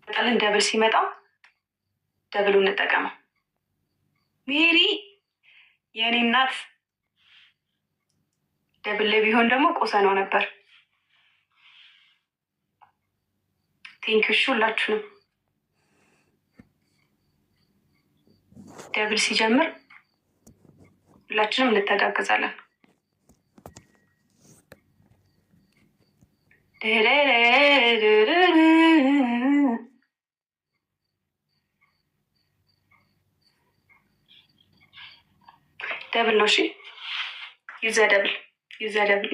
ጠልን ደብል ሲመጣ ደብሉ እንጠቀመው። ሜሪ የእኔ እናት ደብል ላይ ቢሆን ደግሞ ቆሰነው ነበር። ቴንኪው ሁላችሁንም። ደብል ሲጀምር ሁላችንም እንተጋገዛለን። ደብል ነው። እሺ ይዘደብል ይዘደብል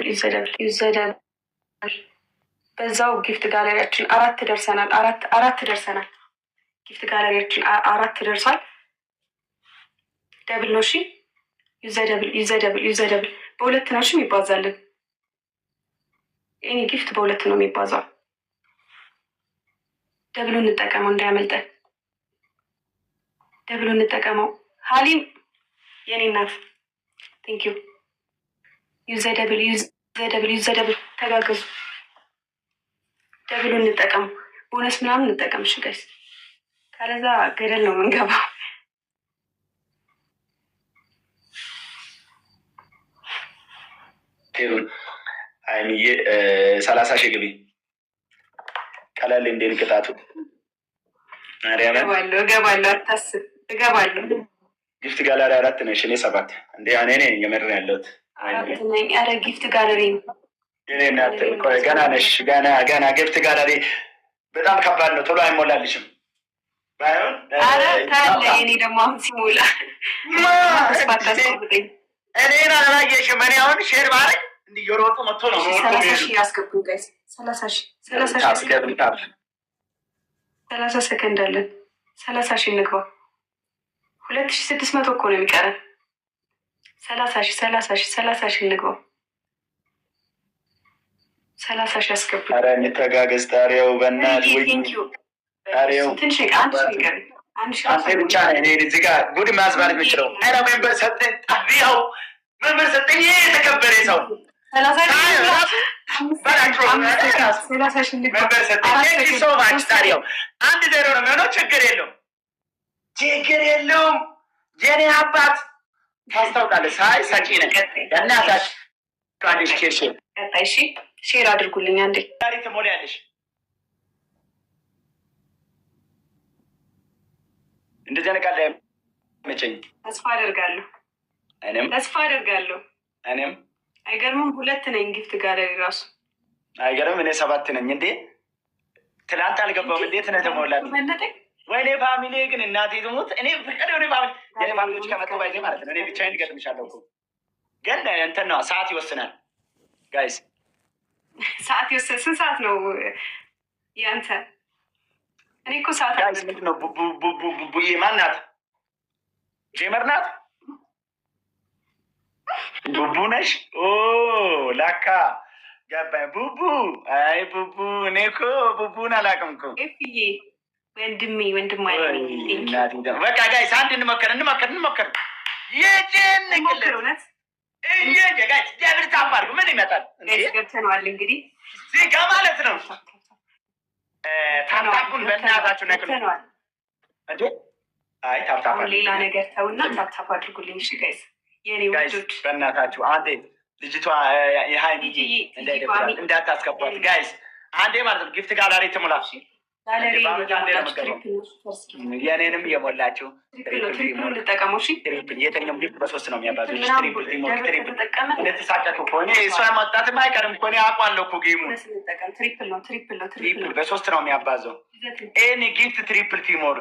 ይዘደብል ይዘደብል። በዛው ጊፍት ጋለሪያችን አራት ደርሰናል። አራት ደርሰናል። ጊፍት ጋለሪያችን አራት ደርሷል። ደብል ነው። እሺ ይዘደብል ይዘደብል ይዘደብል። በሁለት ነው እሺ የሚባዛልን። እኔ ጊፍት በሁለት ነው የሚባዛው። ደብሉ እንጠቀመው እንዳያመልጠን። ደብሉ እንጠቀመው። ሀሊም የኔ እናት ቴንኪዩ። ይዘደብል ይዘደብል ይዘደብል። ተጋገዙ። ደብሉ እንጠቀመው። ቦነስ ምናምን እንጠቀም። እሺ ጋይስ፣ ካለዛ ገደል ነው የምንገባው። አይንዬ 30 ሺህ ግቢ ቀለል እንዴን ቅጣቱ እገባለሁ። አታስብ፣ እገባለሁ። ጊፍት ጋላሪ 4 ነሽ፣ እኔ 7 እንዴ እኔ ነኝ የመድር ያለሁት። ኧረ ጊፍት ጋለሪ እኔ እናት ቆይ ገና ነሽ። ገና ጊፍት ጋለሪ በጣም ከባድ ነው። ቶሎ አይሞላልሽም። ባይሆን ኧረ ታለ እኔ ደግሞ አሁን ሲሞላ እኔን አላየሽም። እኔ አሁን ሼር ባረግ እንዲየሮጡ መጥቶ ነው 30 ሺህ ያስገቡ ጋይስ። 30 ሰከንድ አለን። 30 ሺህ እንግባ። 2600 እኮ ነው የሚቀረን። 30 ሺህ እንግባ። 30 ሺህ ያስገቡ። ኧረ እንተጋገዝ። ጣሪያው በእናትህ ወይ ጣሪያው ትንሽ አንድ ሺህ ይቀረን። አንተ ብቻ እኔ እዚህ ጋር ጉድ ማዝባል የምችለው ኧረ ሜምበር ሰጠኝ። ጣሪያው ሜምበር ሰጠኝ። የተከበረ ሰው 30 ጣሪያው 1-0 ነው የሚሆነው። ችግር የለውም። የኔ አባት ታስታውቃለህ። ሳይ ሰጪ ነህ እናታችን ካንዲሽ ኬርሽ ቀጣይ ሼር አድርጉልኝ አንዴ። ዛሬ ትሞላለሽ። እንደዚህ ነገር ላይ መቼኝ ተስፋ አደርጋለሁ። እኔም አይገርምም። 2 ነኝ ጊፍት ጋለሪ ራሱ አይገርም። እኔ 7 ነኝ እንዴ። ትላንት አልገባም። እንዴት ነው የተሞላል? ወይኔ ፋሚሊ ግን እናቴ ትሙት። እኔ ፍቅር ወደ ፋሚሊ የኔ ፋሚሊዎች ከመጡ ባይዜ ማለት ነው። እኔ ብቻዬን ገጥምሻለሁ እኮ ግን እንትን ነው ሰዓት ይወስናል ጋይስ። ሰዓት ይወስናል። ስንት ሰዓት ነው ያንተ? እኔ እኮ ሰዓት ጋይስ ምንድን ነው ቡቡዬ ማን ናት? ጄመር ናት? ቡቡ ነሽ? ኦ ላካ ገባኝ። ቡቡ አይ ቡቡ እኔ እኮ ቡቡን አላውቅም እኮ ኤፍዬ ወንድሜ በቃ ጋይስ አንድ እንሞክር የጭንቅል እውነት ጋይስ ጀብር ታባርጉ ምን ይመጣል? ገብተነዋል እንግዲህ እዚህ ጋ ማለት ነው። ታፕታፑን በእናታችሁ ነቅለዋል እንዴ? አይ ታፕታፕ ሌላ ነገር ተውና ታፕታፕ አድርጉልኝ እሺ ጋይስ። የኔ ወጆች በእናታችሁ አንዴ ልጅቷ የሀይሚ እንዳታስገቧት ጋይስ። አንዴ ማለት ነው ጊፍት ጋላሪ ትሙላ። የኔንም የሞላችሁ የትኛውም ጊፍት በ3 ነው የሚያባዙ። እንደተሳቀቁ ከሆነ እሷ ማውጣትም አይቀርም እኮ እኔ አውቃለሁ እኮ ጌሙ ትሪፕል በ3 ነው የሚያባዘው። ኤኒ ጊፍት ትሪፕል ቲሞር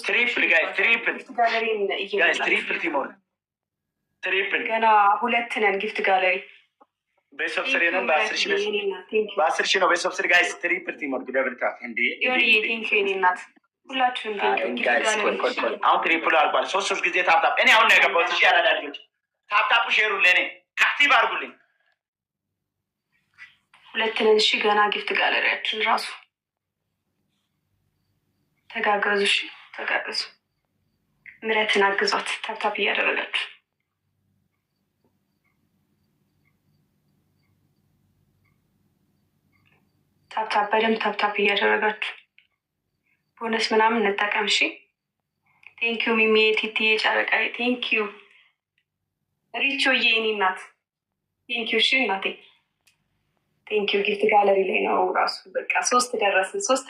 ትሪፕል ጋይስ ትሪፕል ቲሞር ትሪፕል ገና 2 ነን ጊፍት ጋለሪ ቤተሰብ ስር ነን። በ10 ሺህ ነው ቤተሰብ ስር ጋይስ ትሪፕል ቲሞር ደብልታ እንዴ እናት ሁላችሁም አሁን ትሪፕል አልቋል። 3 ጊዜ ታፕታፕ እኔ አሁን ነው የገባሁት። እሺ ያላዳ ልጆች ታፕታፕ ሼሩ ለእኔ አክቲቭ አድርጉልኝ። 2 ነን። እሺ ገና ጊፍት ጋለሪያችን ራሱ ተጋገዙ። እሺ ተጋገዙ። ምረትን አግዟት ታፕታፕ እያደረጋችሁ ታፕታፕ በደንብ ታፕታፕ እያደረጋችሁ ቦነስ ምናምን እንጠቀም። እሺ ቴንኪዩ ሚሚ ቲቲዬ ጨረቃዬ ቴንኪዩ ሪቾዬ የኔ እናት ቴንኪዩ። እሺ እናቴ ቴንኪዩ። ጊፍት ጋለሪ ላይ ነው ራሱ በቃ ሶስት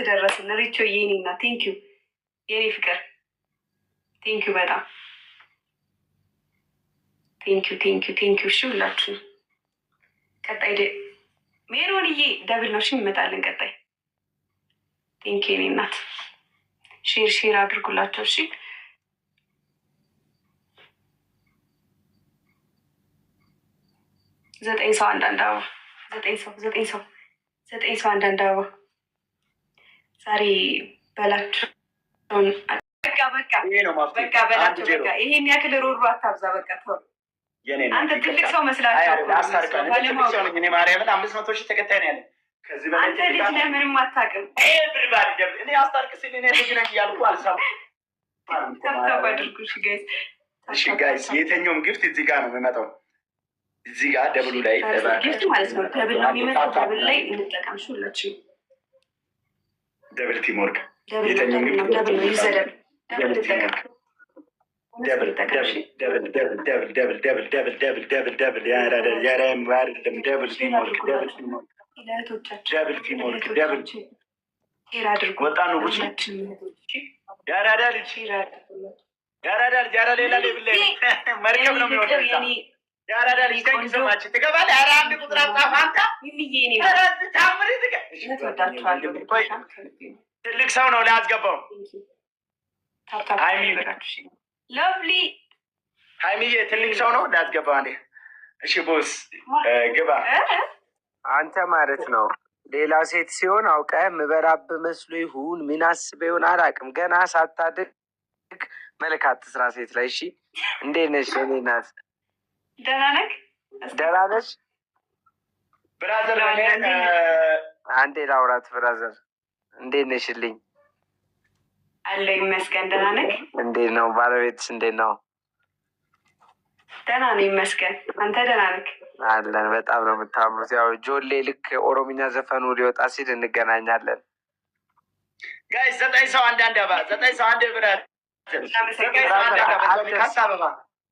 ደረስን። ሪቾዬ የኔ እናት ቴንኪዩ የኔ ፍቅር ቴንኪዩ በጣም ቴንኪዩ። እሺ ሁላችሁ ቀጣይ ሜሮንዬ ደብል ነው። እሺ እንመጣለን ቀጣይ። ቴንኪዩ የኔ እናት ሼር አድርጉላቸው። እሺ 9 ሰው አንዳንድ አበባ 9 ሰው አንዳንድ አበባ ዛሬ በላቸውን በቃ በላቸው። በቃ ይሄን ያክል ሮሮ አታብዛ። በቃ ተው አንተ ትልቅ ሰው መስላቸው ማርያምን 500 ሺህ ተከታይ ነው ያለ። አንተ ልጅ ለምንም አታውቅም። እኔ አስታርቅ ሲል እኔ ልጅ ነኝ እያልኩ አልሰማም። ታብታብ አድርጉ ጋይስ። እሺ ጋይስ የተኛውም ግፍት እዚህ ጋር ነው የሚመጣው። እዚህ ጋር ደብሉ ላይ ግፍት ማለት ነው። ደብል ነው የሚመጣው። ደብል ላይ እንጠቀም። እሺ ሁላችንም ደብል ቲምወርክ የተኛውም ግፍት ደብል ነው ይዘደብ ደብል እንጠቀም። መርከብ ነው የሚወጣው። ያራዳ ልጅ ከኝሰማች ትገባለህ። ኧረ አንድ ቁጥር አጻፍ አንተ ትልቅ ሰው ነው ላያስገባው። ሎቭሊ ሀይሚዬ ትልቅ ሰው ነው ላያስገባው። አንዴ እሺ ቦስ ግባ አንተ ማለት ነው። ሌላ ሴት ሲሆን አውቀህ ምበራብ መስሎ ይሁን ምን አስበህ ይሁን አላውቅም። ገና ሳታድግ መልክ አትስራ ሴት ላይ። እሺ እንዴት ነሽ? እኔ ናት ደህና ነሽ ብራዘር? አንዴ ላውራት ብራዘር። እንዴት ነሽልኝ? አለ ይመስገን። ደህና ነህ? እንዴት ነው ባለቤትስ? እንዴት ነው? ደህና ነው ይመስገን። አንተ ደህና ነህ? አለን። በጣም ነው የምታምሩት። ያው ጆሌ ልክ ኦሮምኛ ዘፈኑ ሊወጣ ሲል እንገናኛለን። ጋይስ 9 ሰው አንዳንድ አበባ 9 ሰው አንድ ብራዘር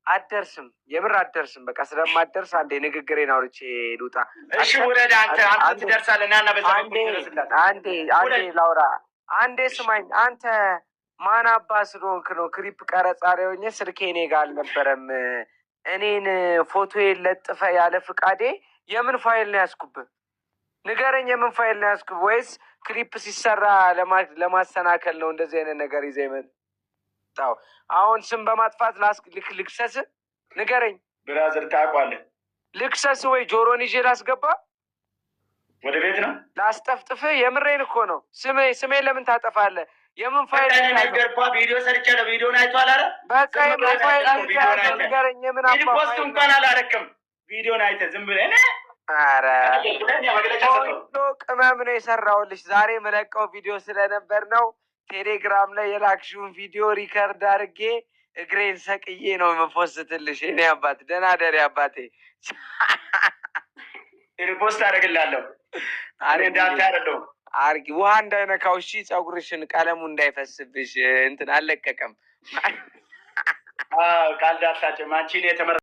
አደርስም የምር አደርስም። በቃ ስለማደርስ አንዴ ንግግሬን አውርቼ ልውጣ። እሺ ውረድ አንተ ትደርሳለህ። ና በዛ አንዴ ላውራ። አንዴ ስማኝ። አንተ ማን አባ ስለሆንክ ነው ክሊፕ ቀረጻ ላይ ሆኜ ስልኬ እኔ ጋር አልነበረም። እኔን ፎቶዬን ለጥፈ ያለ ፍቃዴ የምን ፋይል ነው ያዝኩብህ? ንገረኝ። የምን ፋይል ነው ያዝኩብህ? ወይስ ክሊፕ ሲሰራ ለማሰናከል ነው እንደዚህ አይነት ነገር ይዘህ የመጣው? አሁን ስም በማጥፋት ልክሰስ? ንገረኝ ብራዘር። ታውቋለህ? ልክሰስ ወይ ጆሮን ይዤ ላስገባ ወደ ቤት ነው ላስጠፍጥፍ? የምሬን እኮ ነው። ስሜን ለምን ታጠፋለህ? የምን ፋይል ነገርኳ? ቪዲዮ ሰርቼ ነው። ቪዲዮን አይቷል? አረ በቃ የምን ፋይል ንገረኝ። የምን ፖስት እንኳን አላረክም። ቪዲዮን አይተህ ዝም ብለህ ኧረ ቅመም ነው የሰራሁልሽ። ዛሬ መለቀው ቪዲዮ ስለነበር ነው። ቴሌግራም ላይ የላክሽውን ቪዲዮ ሪከርድ አድርጌ እግሬን ሰቅዬ ነው የምፖስትልሽ። እኔ አባት ደህና ደሪ አባቴ። ሪፖስት አደርግላለሁ። እኔ እንዳንተ አይደለሁም። አርጊ ውሃ እንዳይነካው እሺ። ፀጉርሽን ቀለሙ እንዳይፈስብሽ። እንትን አልለቀቀም። ቃል ዳታጭም አንቺን የተመረ